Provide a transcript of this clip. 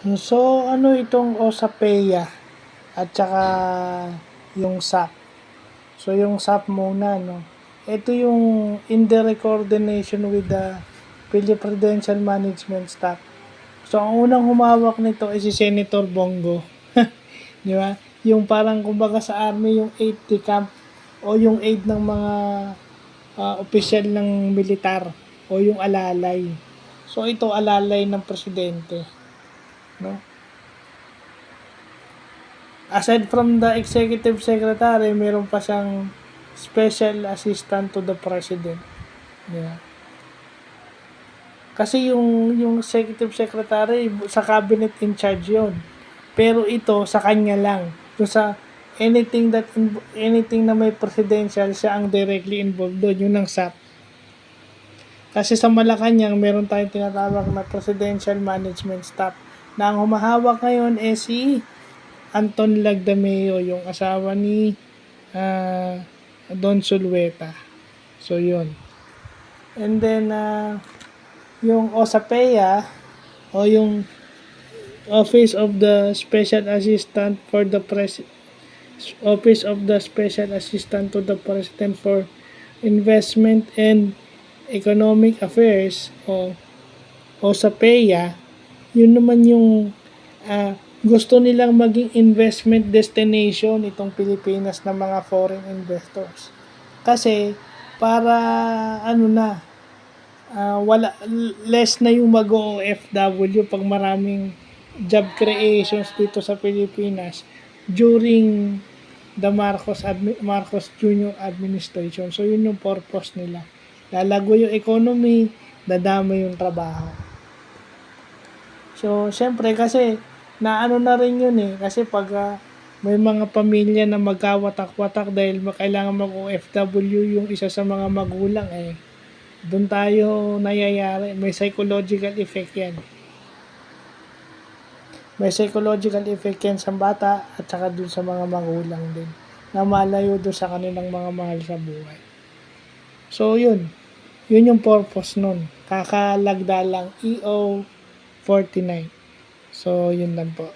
So, ano itong OSAPEA at saka yung SAP. So, yung SAP muna, no? Ito yung indirect coordination with the Philippine Prudential Management Staff. So, ang unang humawak nito ay si Senator Bongo. Di ba? Yung parang kumbaga sa army, yung 80 camp o yung aid ng mga opisyal ng militar o yung alalay. So, ito alalay ng presidente. No? Aside from the executive secretary, meron pa siyang special assistant to the president. Yeah. Kasi yung executive secretary sa cabinet in charge yon. Pero ito sa kanya lang. So sa anything na may presidential, siya ang directly involved doon, yun ang SAP. Kasi sa Malacanang, meron tayong tinatawag na Presidential Management Staff na ang humahawak ngayon si Anton Lagdameo, yung asawa ni Don Sulweta. So, yun. And then, yung OSAPEA, o yung Office of the Special Assistant for the Office of the Special Assistant to the President for Investment and Economic Affairs, o OSAPEA, yun naman yung gusto nilang maging investment destination itong Pilipinas ng mga foreign investors. Kasi para less na yung mag-OFW pag maraming job creations dito sa Pilipinas during the Marcos Jr. administration. So yun yung purpose nila. Lalago yung economy, dadami yung trabaho. So, syempre kasi naano na rin yun kasi pag may mga pamilya na magkawatak-watak dahil kailangan mag-OFW yung isa sa mga magulang doon tayo nayayari. May psychological effect yan. May psychological effect yan sa bata at saka doon sa mga magulang din na malayo doon sa kanilang mga mahal sa buhay. So, yun yung purpose nun. Kakalagda lang EO 49. So, yun lang po.